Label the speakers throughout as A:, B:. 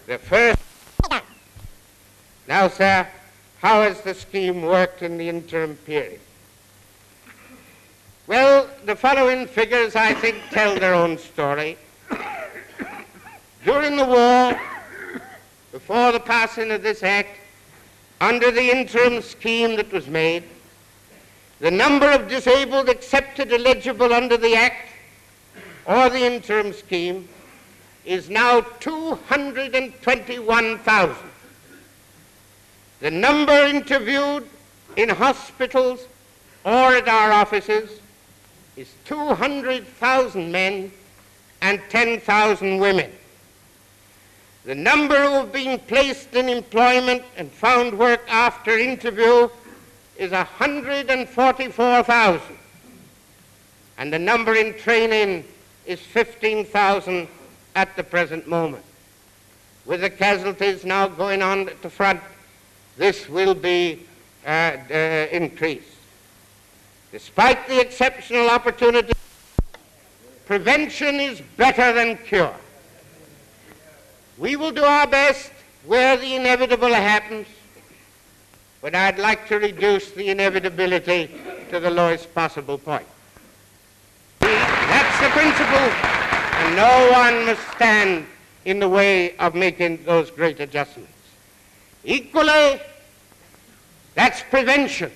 A: The first... Now, sir, how has the scheme worked in the interim period? Well, the following figures, I think, tell their own story. During the war, before the passing of this act, under the interim scheme that was made, the number of disabled accepted eligible under the act or the interim scheme is now 221,000. The number interviewed in hospitals or at our offices is 200,000 men and 10,000 women. The number who have been placed in employment and found work after interview is 144,000. And the number in training is 15,000 at the present moment. With the casualties now going on at the front, this will be increased. Despite the exceptional opportunity, prevention is better than cure. We will do our best where the inevitable happens, but I'd like to reduce the inevitability to the lowest possible point. That's the principle, and no one must stand in the way of making those great adjustments. Equally, that's prevention.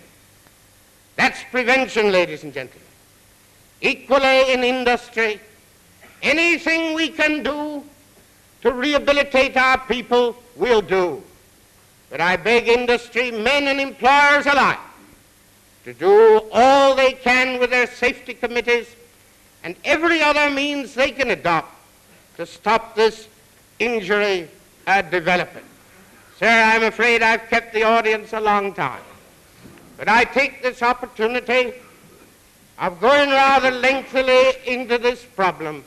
A: That's prevention, ladies and gentlemen. Equally in industry, anything we can do to rehabilitate our people, we'll do. But I beg industry, men and employers alike, to do all they can with their safety committees and every other means they can adopt to stop this injury developing. Sir, I'm afraid I've kept the audience a long time, but I take this opportunity of going rather lengthily into this problem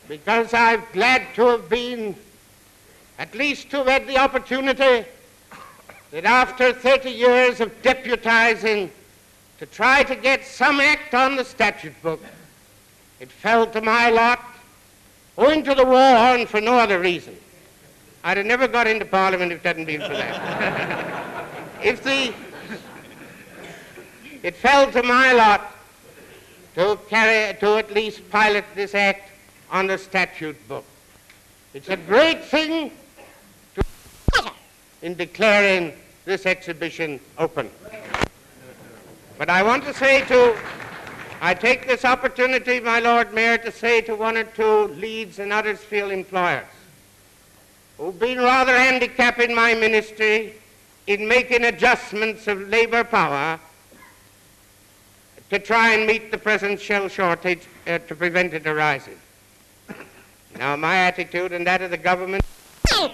A: because I'm glad to have been, at least to have had the opportunity that after 30 years of deputizing to try to get some act on the statute book, it fell to my lot, owing to the war and for no other reason. I'd have never got into Parliament if it hadn't been for that. It fell to my lot to at least pilot this act on the statute book. It's a great thing in declaring this exhibition open. But I want to say I take this opportunity, my Lord Mayor, to say to one or two Leeds and Huddersfield employers who've been rather handicapping my ministry in making adjustments of labour power to try and meet the present shell shortage to prevent it arising. Now my attitude and that of the government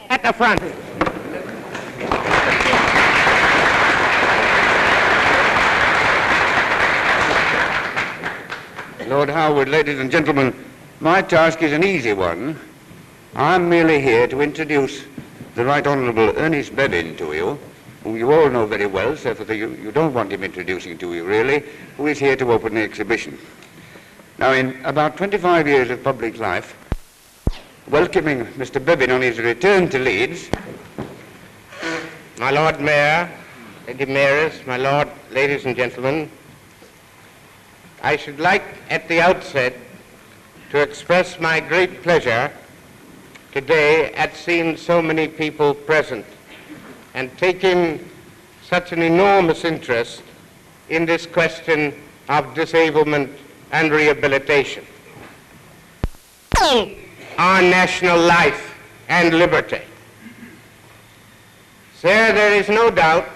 A: at the front.
B: Lord Howard, ladies and gentlemen, my task is an easy one. I'm merely here to introduce the Right Honourable Ernest Bevin to you, whom you all know very well, so you don't want him introducing to you really, who is here to open the exhibition. Now, in about 25 years of public life, welcoming Mr. Bevin on his return to Leeds,
A: My Lord Mayor, Lady Mayoress, my Lord, ladies and gentlemen, I should like at the outset to express my great pleasure today at seeing so many people present and taking such an enormous interest in this question of disablement and rehabilitation, our national life and liberty. Sir, there is no doubt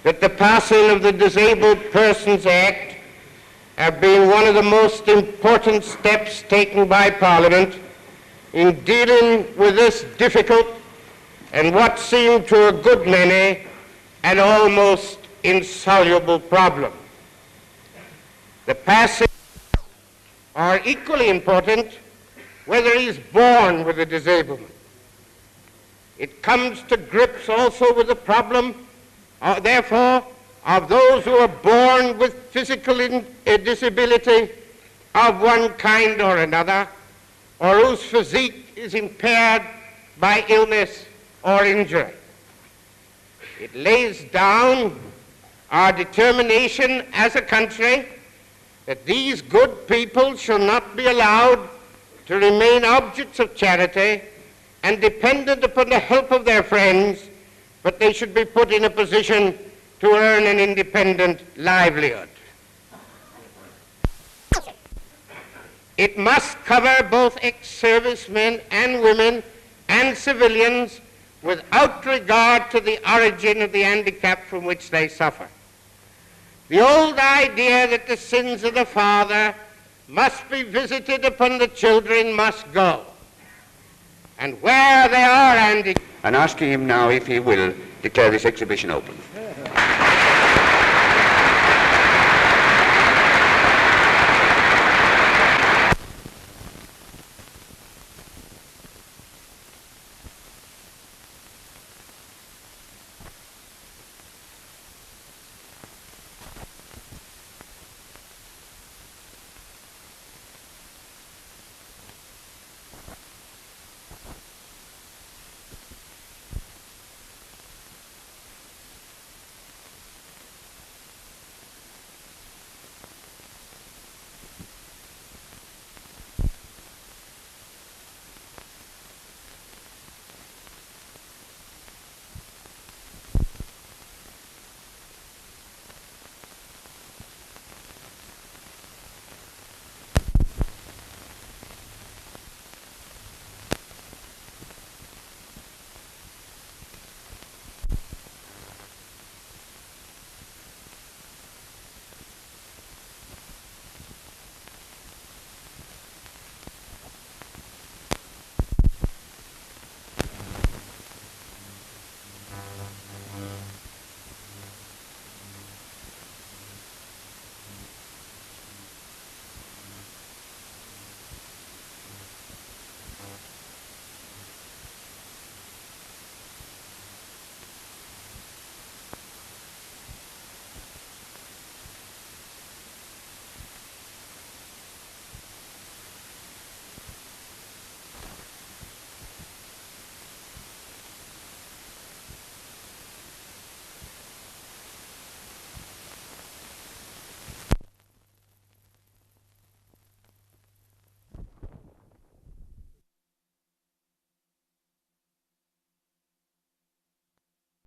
A: that the passing of the Disabled Persons Act have been one of the most important steps taken by Parliament in dealing with this difficult and what seemed to a good many an almost insoluble problem. The passing are equally important whether he is born with a disablement. It comes to grips also with the problem, therefore, of those who are born with physical disability of one kind or another, or whose physique is impaired by illness or injury. It lays down our determination as a country that these good people shall not be allowed to remain objects of charity and dependent upon the help of their friends, but they should be put in a position to earn an independent livelihood. It must cover both ex-servicemen and women and civilians without regard to the origin of the handicap from which they suffer. The old idea that the sins of the father must be visited upon the children must go. And where they are handicapped...
B: And asking him now if he will declare this exhibition open.